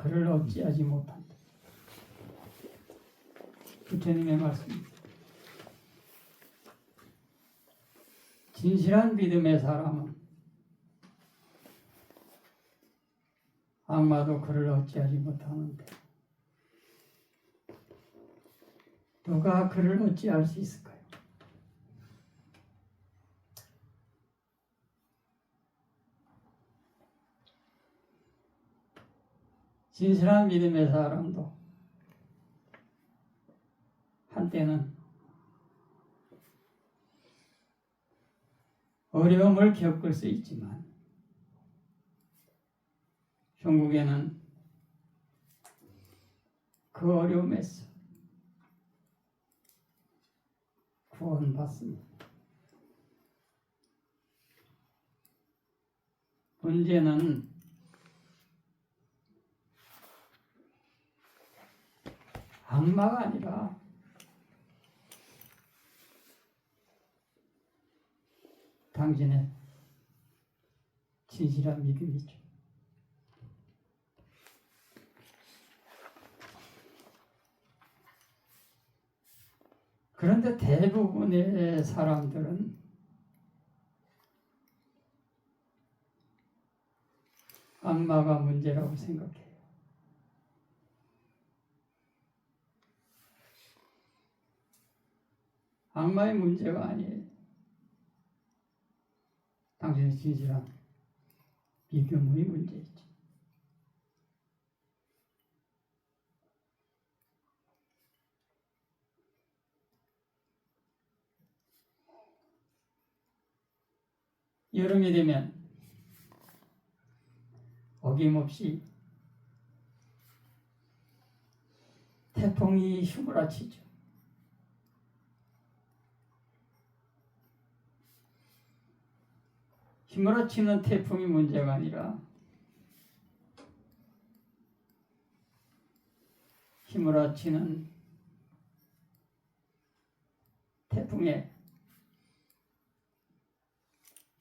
그를 어찌하지 못한다. 부처님의 말씀입니다. 진실한 믿음의 사람은 악마도 그를 어찌하지 못하는데 누가 그를 어찌할 수 있을까요? 진실한 믿음의 사람도 한때는 어려움을 겪을 수 있지만 결국에는 그 어려움에서 구원받습니다. 문제는 악마가 아니라 당신의 진실한 믿음이죠. 그런데 대부분의 사람들은 악마가 문제라고 생각해요. 악마의 문제가 아니에요. 당신의 진실한 믿음의 문제이죠. 여름이 되면 어김없이 태풍이 휘몰아치죠. 휘몰아치는 태풍이 문제가 아니라 휘몰아치는 태풍에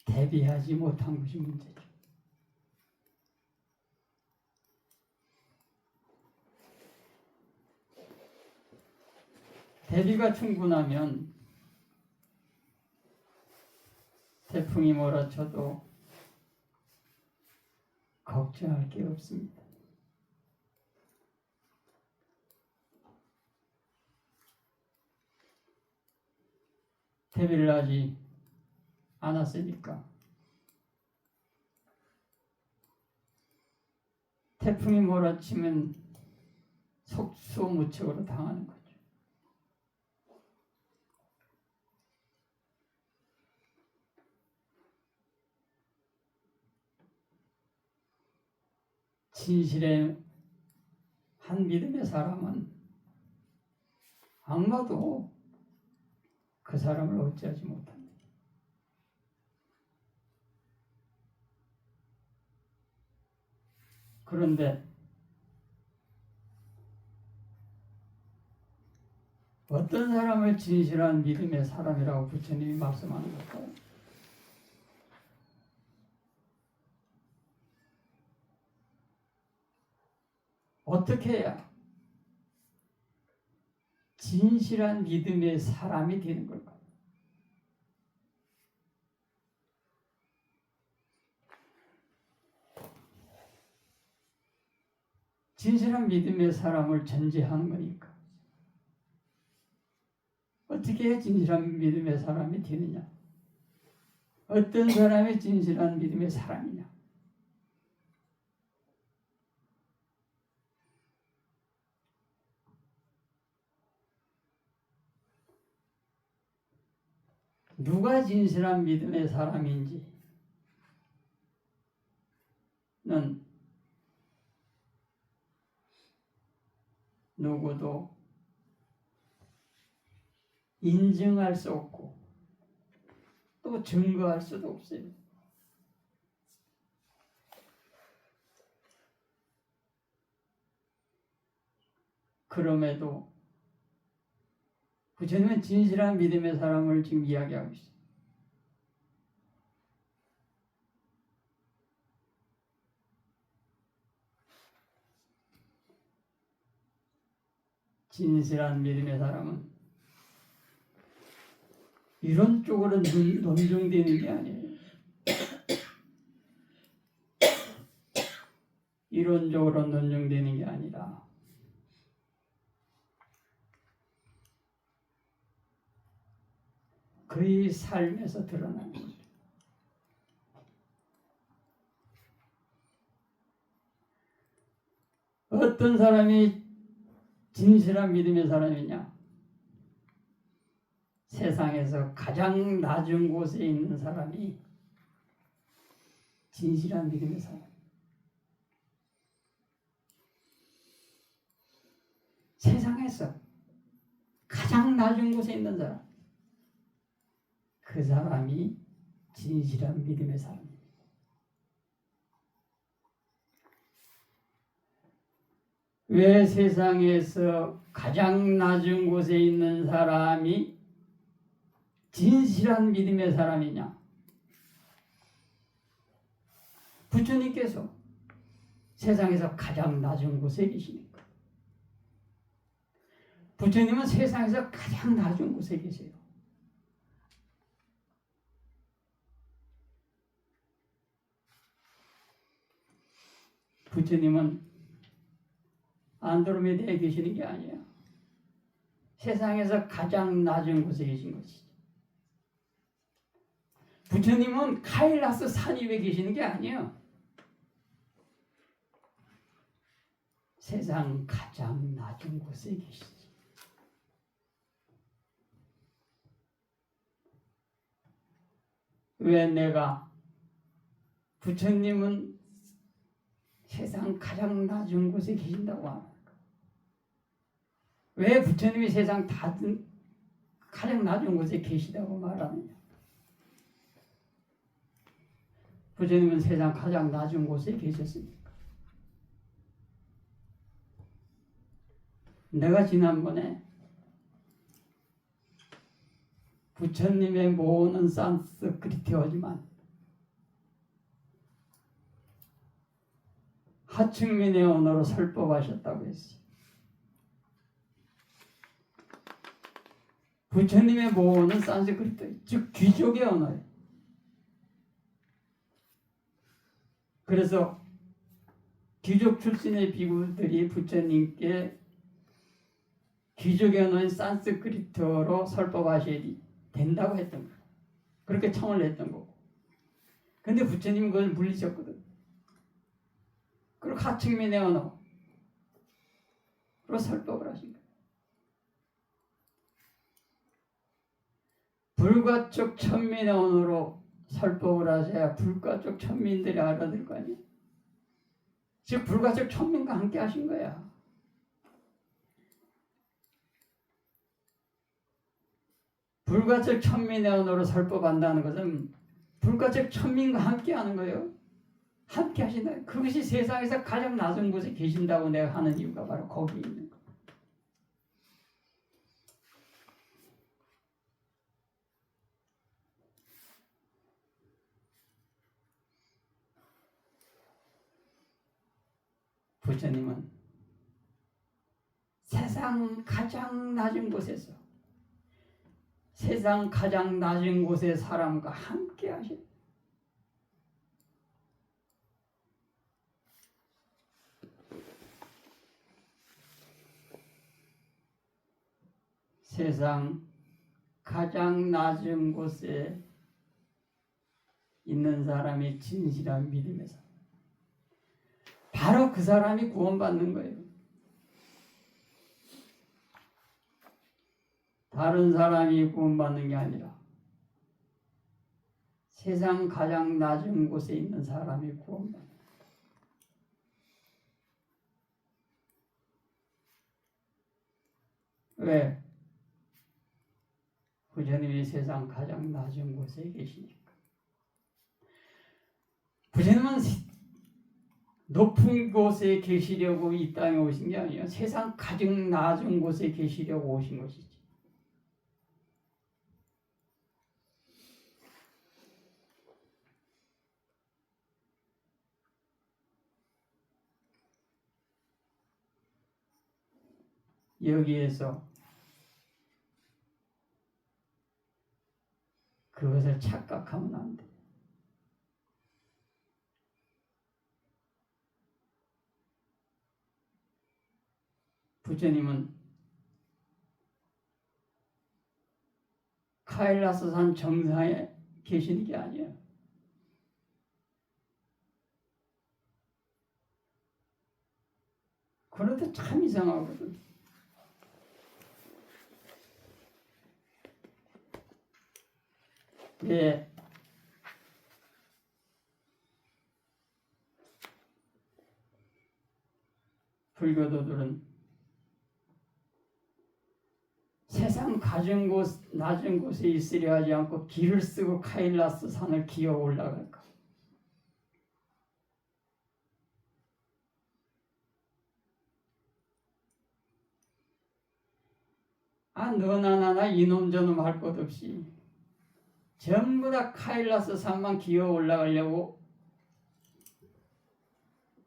대비하지 못한 것이 문제죠. 대비가 충분하면 태풍이 몰아쳐도 걱정할 게 없습니다. 대비를 하지 않았으니까 태풍이 몰아치면 속수무책으로 당하는 거죠. 진실의 한 믿음의 사람은 악마도 그 사람을 어찌하지 못합니다. 그런데 어떤 사람을 진실한 믿음의 사람이라고 부처님이 말씀하는 걸까요? 어떻게 해야 진실한 믿음의 사람이 되는 걸까요? 진실한 믿음의 사람을 전제하는 거니까 어떻게 해야 진실한 믿음의 사람이 되느냐? 어떤 사람이 진실한 믿음의 사람이냐? 누가 진실한 믿음의 사람인지는 누구도 인증할 수 없고 또 증거할 수도 없어요. 그럼에도 부처님은 진실한 믿음의 사람을 지금 이야기하고 있어요. 진실한 믿음의 사람은 이론적으로 논증되는 게 아니에요. 이론적으로 논증되는 게 아니라 그의 삶에서 드러나는 거죠. 어떤 사람이 진실한 믿음의 사람이냐? 세상에서 가장 낮은 곳에 있는 사람이 진실한 믿음의 사람. 세상에서 가장 낮은 곳에 있는 사람. 그 사람이 진실한 믿음의 사람입니다. 왜 세상에서 가장 낮은 곳에 있는 사람이 진실한 믿음의 사람이냐? 부처님께서 세상에서 가장 낮은 곳에 계시니까. 부처님은 세상에서 가장 낮은 곳에 계세요. 부처님은 안드로메다에 계시는 게 아니에요. 세상에서 가장 낮은 곳에 계신 것이죠. 부처님은 카일라스 산 위에 계시는 게 아니에요. 세상 가장 낮은 곳에 계시지. 왜 내가 부처님은 세상 가장 낮은 곳에 계신다고 합니까? 왜 부처님이 세상 가장 낮은 곳에 계시다고 말하느냐? 부처님은 세상 가장 낮은 곳에 계셨으니까. 내가 지난번에 부처님의 모는 산스크리트어지만 하층민의 언어로 설법하셨다고 했어요. 부처님의 모는 산스크리트, 즉 귀족의 언어예요. 그래서 귀족 출신의 비구들이 부처님께 귀족의 언어인 산스크리트어로 설법하셔야 된다고 했던 거예요. 그렇게 청을 했던 거고. 근데 부처님은 그걸 물리셨거든. 그리고 하층민의 언어로 설법을 하신 거예요. 불가촉 천민의 언어로 설법을 하셔야 불가촉 천민들이 알아들 거 아니에요. 즉 불가촉 천민과 함께 하신 거야. 불가촉 천민의 언어로 설법한다는 것은 불가촉 천민과 함께 하는 거예요. 함께 하신다. 그것이 세상에서 가장 낮은 곳에 계신다고 내가 하는 이유가 바로 거기에 있는 거예요. 부처님은 세상 가장 낮은 곳에서 세상 가장 낮은 곳의 사람과 함께 하신 세상 가장 낮은 곳에 있는 사람이 진실한 믿음의 사람. 바로 그 사람이 구원받는 거예요. 다른 사람이 구원받는 게 아니라 세상 가장 낮은 곳에 있는 사람이 구원받는 거예요. 왜? 부처님이 세상 가장 낮은 곳에 계시니까. 부처님은 높은 곳에 계시려고 이 땅에 오신 게 아니에요. 세상 가장 낮은 곳에 계시려고 오신 것이지. 여기에서 그것을 착각하면 안 돼. 부처님은 카일라스산 정상에 계시는 게 아니에요. 그런데 참 이상하거든. 예. 불교도들은 세상 낮은 곳에 있으려 하지 않고 길을 쓰고 카일라스 산을 기어 올라갈까? 너나 나나 이놈 저놈 할 것 없이 전부 다 카일라스 산만 기어 올라가려고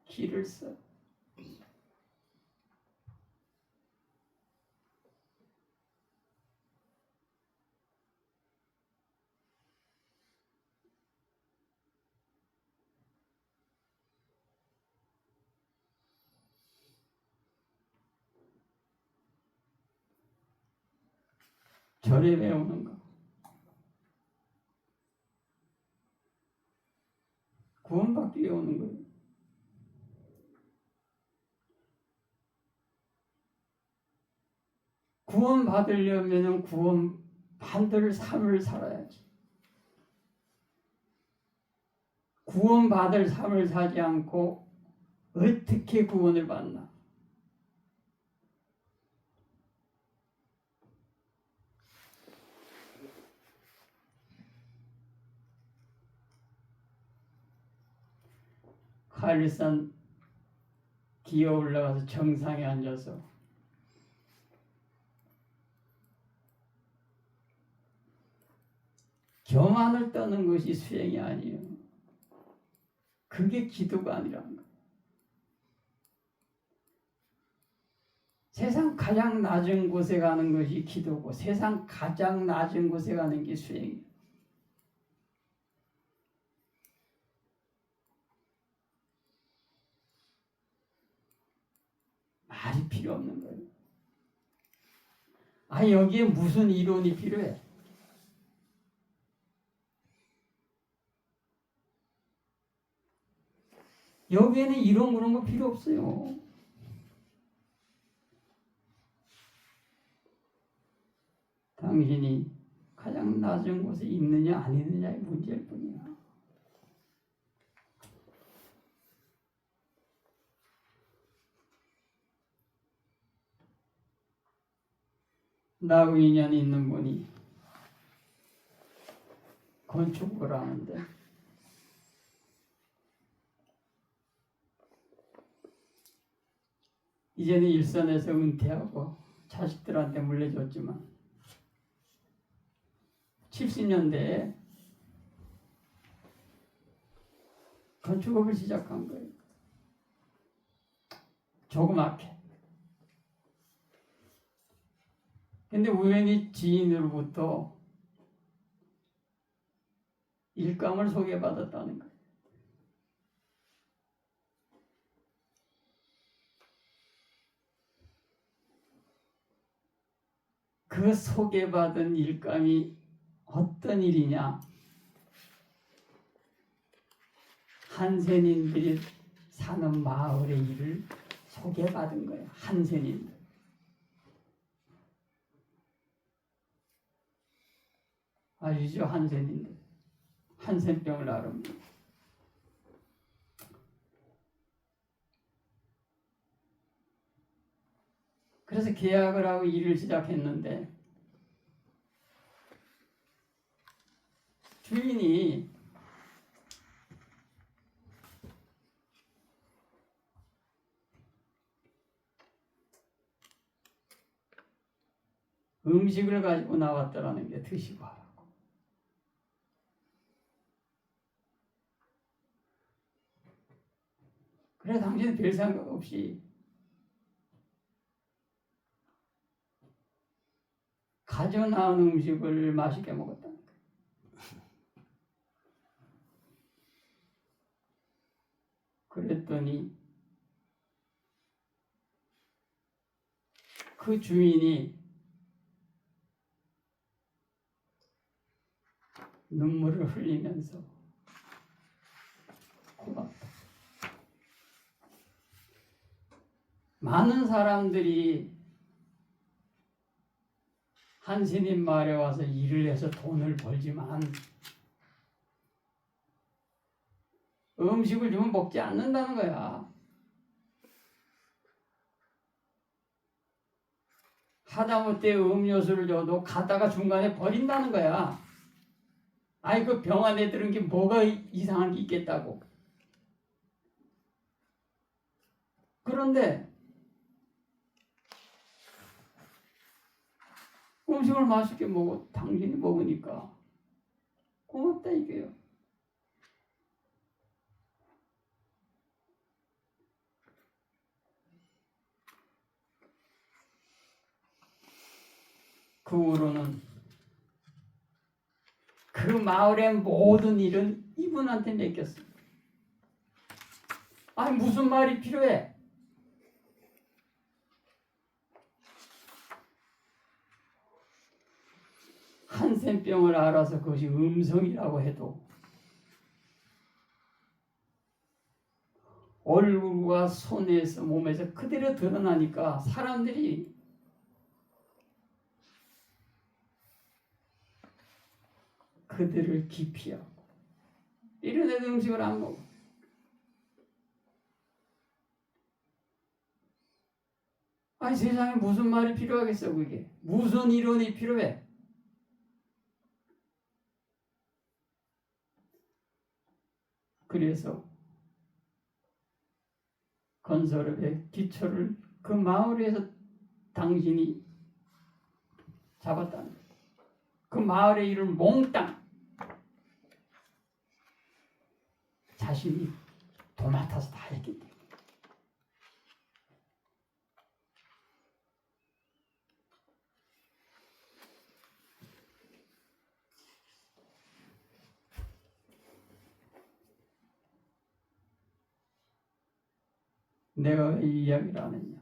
길을 써. 절에 배우는 거. 구원받기 위해 오는 거예요. 구원받으려면 구원받을 삶을 살아야지. 구원받을 삶을 사지 않고 어떻게 구원을 받나? 카일산 기어 올라가서 정상에 앉아서 교만을 떠는 것이 수행이 아니에요. 그게 기도가 아니라는 거예요. 세상 가장 낮은 곳에 가는 것이 기도고 세상 가장 낮은 곳에 가는 게 수행이에요. 말이 필요 없는 거예요. 여기에 무슨 이론이 필요해? 여기에는 이런 그런 거 필요 없어요. 당신이 가장 낮은 곳에 있느냐 안 있느냐의 문제일 뿐이야. 나하고 인연이 있는 분이 건축을 하는데 이제는 일선에서 은퇴하고 자식들한테 물려줬지만 70년대에 건축업을 시작한 거예요. 조그맣게. 근데 우연히 지인으로부터 일감을 소개받았다는 거예요. 그 소개받은 일감이 어떤 일이냐? 한센인들이 사는 마을의 일을 소개받은 거예요. 한센인들. 아시죠? 한센인들. 한센병을 앓습니다. 그래서 계약을 하고 일을 시작했는데 주인이 음식을 가지고 나왔다라는 게 드시고 하라고. 그래 당신은 별 생각 없이 가져 나온 음식을 맛있게 먹었다. 그랬더니 그 주인이 눈물을 흘리면서 고맙다. 많은 사람들이 한신인 마을에 와서 일을 해서 돈을 벌지만 음식을 주면 먹지 않는다는 거야. 하다못해 음료수를 줘도 가다가 중간에 버린다는 거야. 아이 그 병 안에 들은 게 뭐가 이상한 게 있겠다고. 그런데 음식을 맛있게 먹어 당신이 먹으니까 고맙다 이게요. 그 후로는 그 마을의 모든 일은 이분한테 맡겼습니다. 아니 무슨 말이 필요해? 한센병을 알아서 그것이 음성이라고 해도 얼굴과 손에서 몸에서 그대로 드러나니까 사람들이 그들을 기피하고 이런 애들 음식을 안 먹어. 아니 세상에 무슨 말이 필요하겠어 그게. 무슨 이론이 필요해. 그래서 건설업의 기초를 그 마을에서 당신이 잡았다는 거예요. 그 마을의 일을 몽땅 자신이 도맡아서 다 했기 때문에. 내가 왜 이 이야기를 하느냐.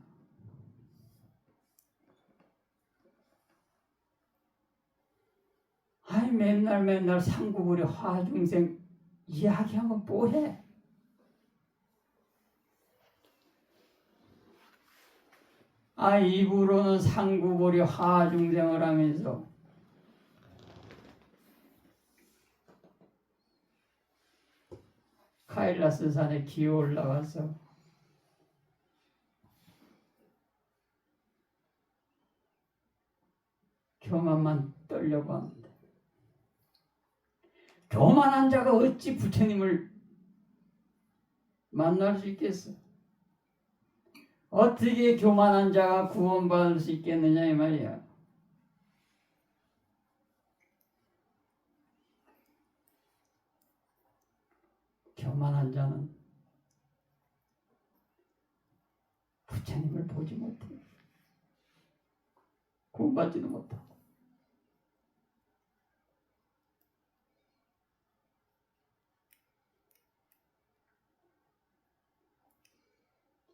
아니 맨날 상구부리 화중생 이야기하면 뭐해? 아 입으로는 상구부리 화중생을 하면서 카일라스 산에 기어 올라가서 교만만 떨려고 하는데 교만한 자가 어찌 부처님을 만날 수 있겠어? 어떻게 교만한 자가 구원받을 수 있겠느냐 이 말이야. 교만한 자는 부처님을 보지 못해. 구원받지도 못하고.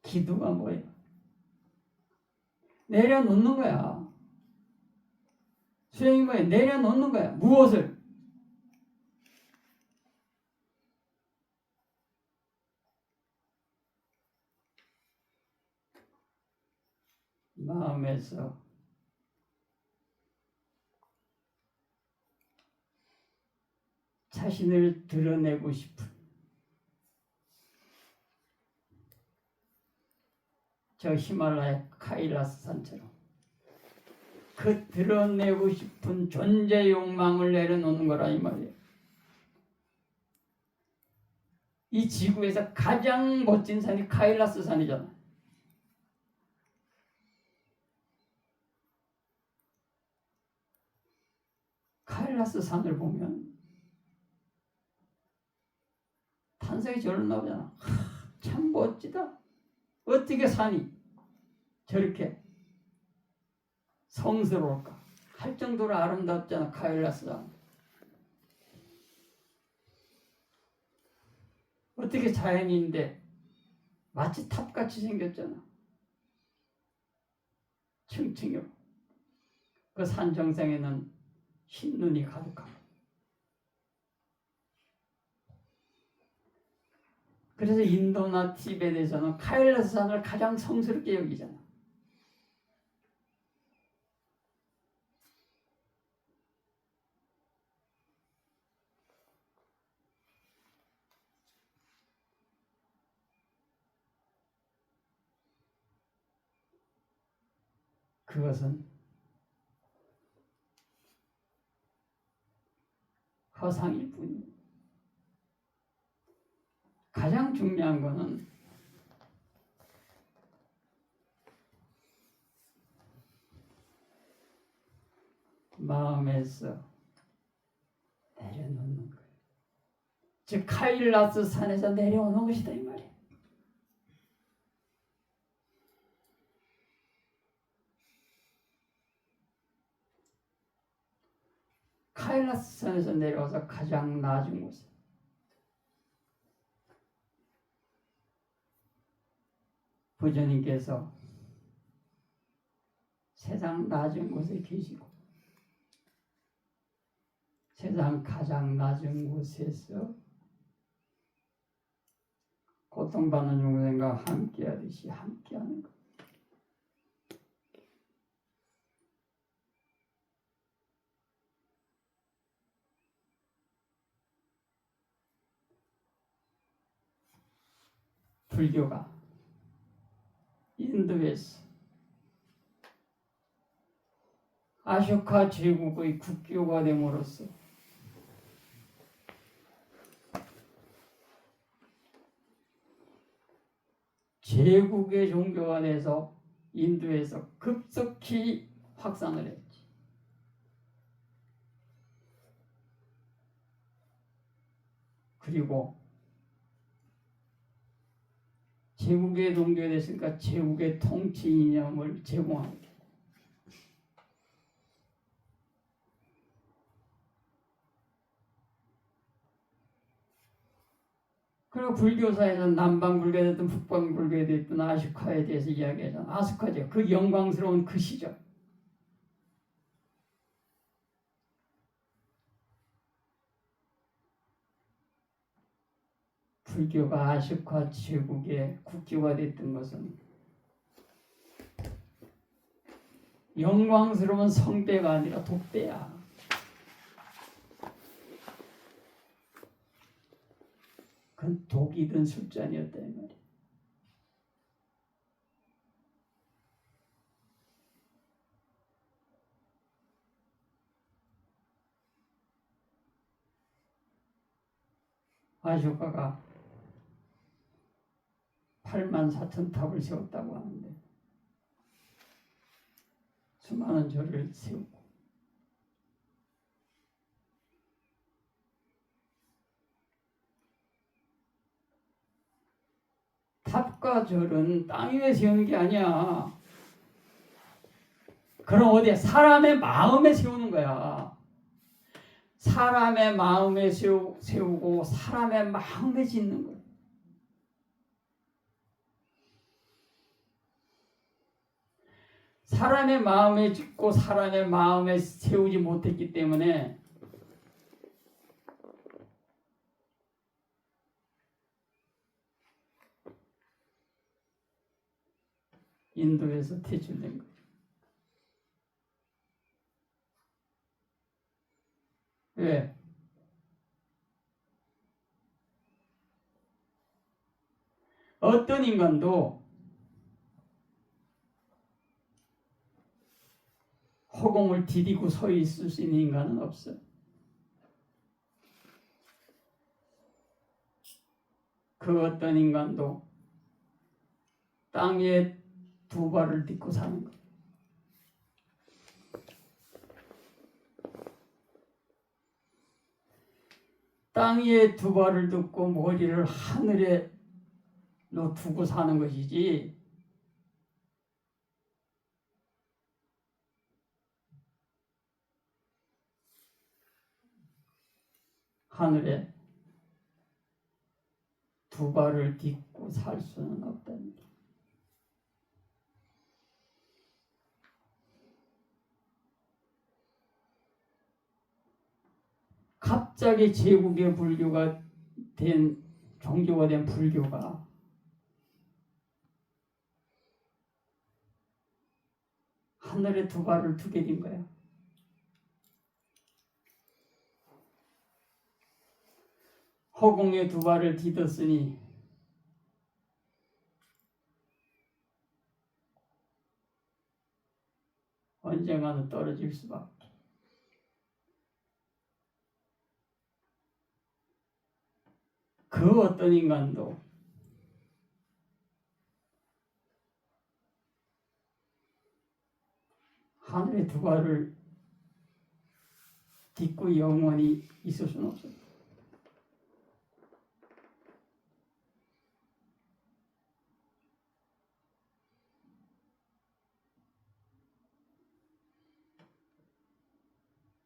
기도가 뭐예요? 내려놓는 거야. 수행이 뭐예요? 내려놓는 거야. 무엇을? 마음에서 자신을 드러내고 싶은 저 히말라야 카일라스 산처럼 그 드러내고 싶은 존재 욕망을 내려놓는 거라 이 말이에요. 이 지구에서 가장 멋진 산이 카일라스 산이잖아. 카일라스 산을 보면 탄성이 절로 나오잖아. 참 멋지다. 어떻게 산이 저렇게 성스러울까? 할 정도로 아름답잖아. 카일라스산. 어떻게 자연인데 마치 탑같이 생겼잖아. 층층이로. 그 산 정상에는 흰 눈이 가득하고. 그래서 인도나 티벳에서는 카일라스산을 가장 성스럽게 여기잖아. 그것은 허상일 뿐이에요. 가장 중요한 것은 마음에서 내려놓는 거예요. 즉 카일라스 산에서 내려오는 것이다 이 말이에요. 카일라스 산에서 내려와서 가장 낮은 곳에 부처님께서 세상 낮은 곳에 계시고 세상 가장 낮은 곳에서 고통받는 영생과 함께하듯이 함께하는 것. 불교가 인도에서 아쇼카 제국의 국교가 됨으로써 제국의 종교가 돼서 인도에서 급속히 확산을 했지. 그리고 제국의 종교가 됐으니까 제국의 통치 이념을 제공하게 되고 그리고 불교사에서 남방불교에 됐든 북방불교에 됐든 아슈카에 대해서 이야기하잖아. 아슈카죠. 그 영광스러운 그 시절. 불교가 아슈카 제국의 국교가 됐던 것은 영광스러운 성배가 아니라 독배야. 그건 독이든 술잔이었다 이 말이야. 아쇼카가 84,000탑을 세웠다고 하는데 수많은 절을 세우고 탑과 절은 땅 위에 세우는 게 아니야. 그럼 어디에? 사람의 마음에 세우는 거야. 사람의 마음에 세우고 사람의 마음에 짓는 거야. 사람의 마음에 짓고 사람의 마음에 세우지 못했기 때문에 인도에서 퇴출된 거예요. 왜? 어떤 인간도 허공을 디디고 서 있을 수 있는 인간은 없어. 그 어떤 인간도 땅에 두 발을 딛고 사는 거예요. 땅 위에 두 발을 딛고 머리를 하늘에 두고 사는 것이지 하늘에 두 발을 딛고 살 수는 없답니다. 갑자기 제국의 불교가 된 종교가 된 불교가 하늘에 두 발을 두게 된 거야. 허공에 두 발을 디뎠으니 언젠가는 떨어질 수밖에. 그 어떤 인간도 하늘에 두 발을 딛고 영원히 있을 수는 없어요.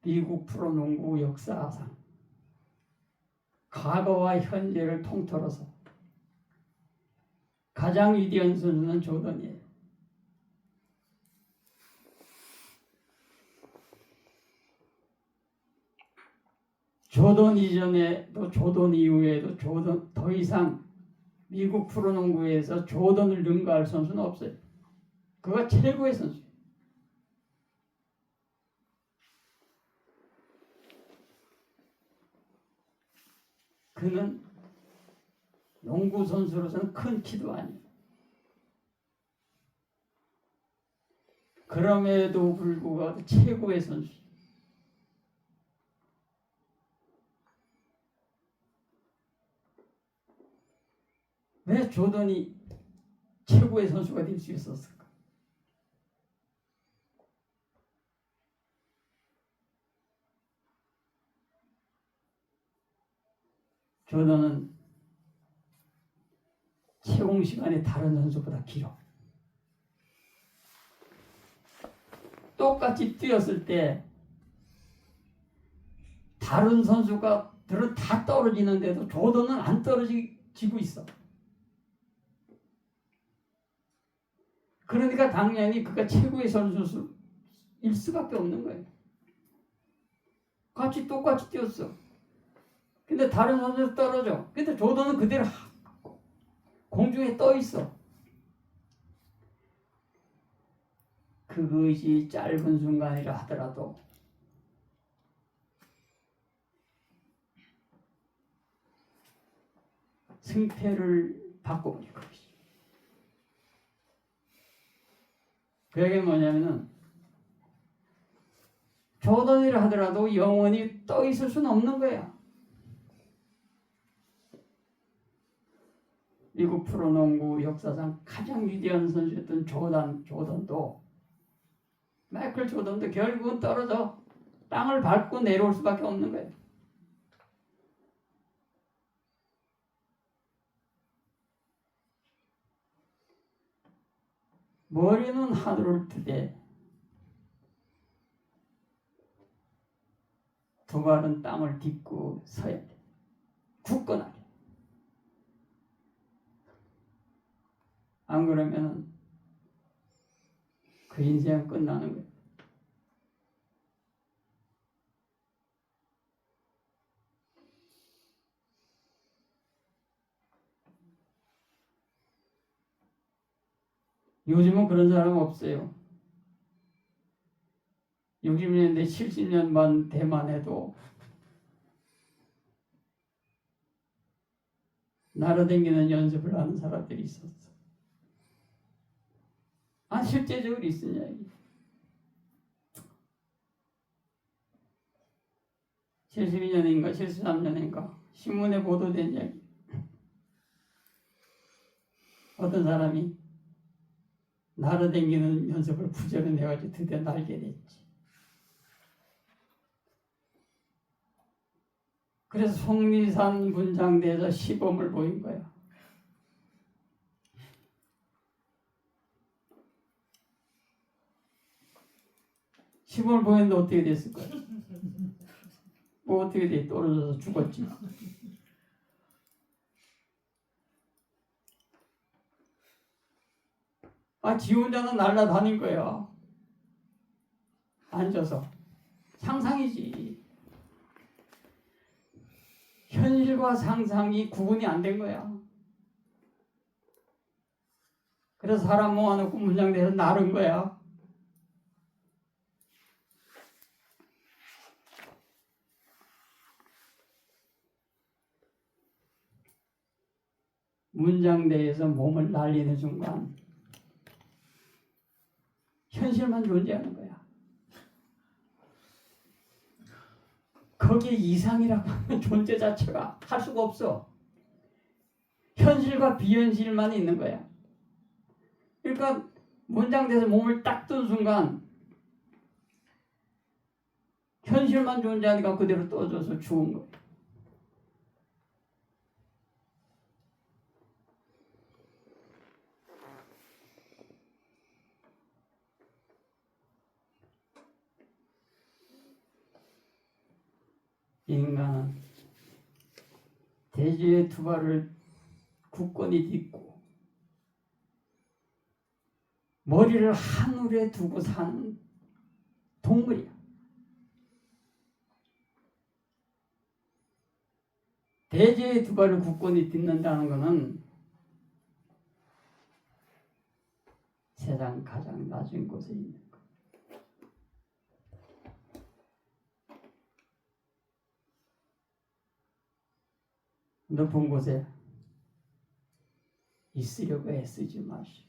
미국 프로농구 역사상 과거와 현재를 통틀어서 가장 위대한 선수는 조던이에요. 조던 이전에도 조던 이후에도 조던 더 이상 미국 프로농구에서 조던을 능가할 선수는 없어요. 그가 최고의 선수예요. 그는 농구 선수로서는 큰 키도 아니에요. 그럼에도 불구하고 최고의 선수예요. 왜 조던이 최고의 선수가 될 수 있었을까? 조던은 채공 시간이 다른 선수보다 길어. 똑같이 뛰었을 때 다른 선수가들은 다 떨어지는데도 조던은 안 떨어지고 있어. 그러니까 당연히 그가 최고의 선수일 수밖에 없는 거예요. 똑같이 뛰었어. 근데 다른 선수 떨어져. 근데 조던은 그대로 공중에 떠 있어. 그것이 짧은 순간이라 하더라도 승패를 바꿔버릴 것이지. 그게 뭐냐면은 조던이라 하더라도 영원히 떠 있을 수는 없는 거야. 미국 프로농구 역사상 가장 위대한 선수였던 조던도 마이클 조던도 결국은 떨어져 땅을 밟고 내려올 수밖에 없는 거예요. 머리는 하늘을 뜨되 두 발은 땅을 딛고 서야 돼. 굳건하게. 안 그러면 그 인생은 끝나는 거예요. 요즘은 그런 사람 없어요. 60년대 70년만 대만 해도 날아다니는 연습을 하는 사람들이 있었어. 실제적으로 있으냐 이게. 72년인가 73년인가 신문에 보도된 이야기. 어떤 사람이 날아다니는 연습을 부지런히 해가지고 드디어 날게 됐지. 그래서 속리산 분장대에서 시범을 보인 거야. 시범을 보였는데 어떻게 됐을 거야? 그 어떻게 돼? 떨어져서 죽었지. 지 혼자는 날아다닌 거야. 앉아서. 상상이지. 현실과 상상이 구분이 안 된 거야. 그래서 사람 모아놓고 문장대에서 나른 거야. 문장대에서 몸을 날리는 순간 현실만 존재하는 거야. 거기에 이상이라고 하는 존재 자체가 할 수가 없어. 현실과 비현실만 있는 거야. 그러니까 문장대에서 몸을 딱 뜬 순간 현실만 존재하니까 그대로 떠져서 죽은 거야. 인간은 대지의 두 발을 굳건히 딛고 머리를 하늘에 두고 사는 동물이야. 대지의 두 발을 굳건히 딛는다는 것은 세상 가장 낮은 곳에 있는 것. 높은 곳에 있으려고 애쓰지 마시오.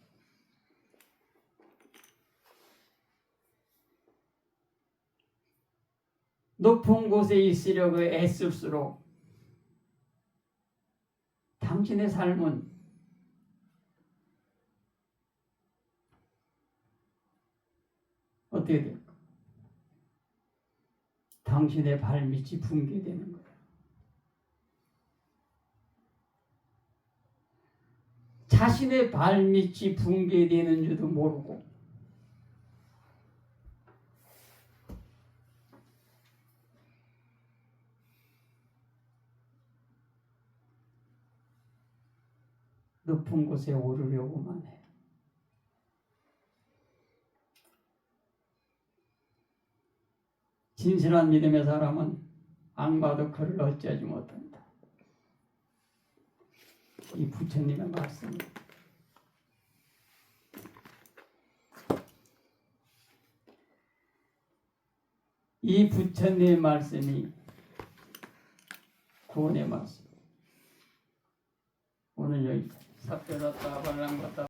높은 곳에 있으려고 애쓸수록 당신의 삶은 어떻게 될까? 당신의 발밑이 붕괴되는 거야. 자신의 발밑이 붕괴되는 줄도 모르고 높은 곳에 오르려고만 해. 진실한 믿음의 사람은 악마도 그를 어찌하지 못한다. 이 부처님의 말씀입니다. 이 부처님의 말씀이 구원의 말씀. 오늘 여기까지. 삽별았다 발랑갔다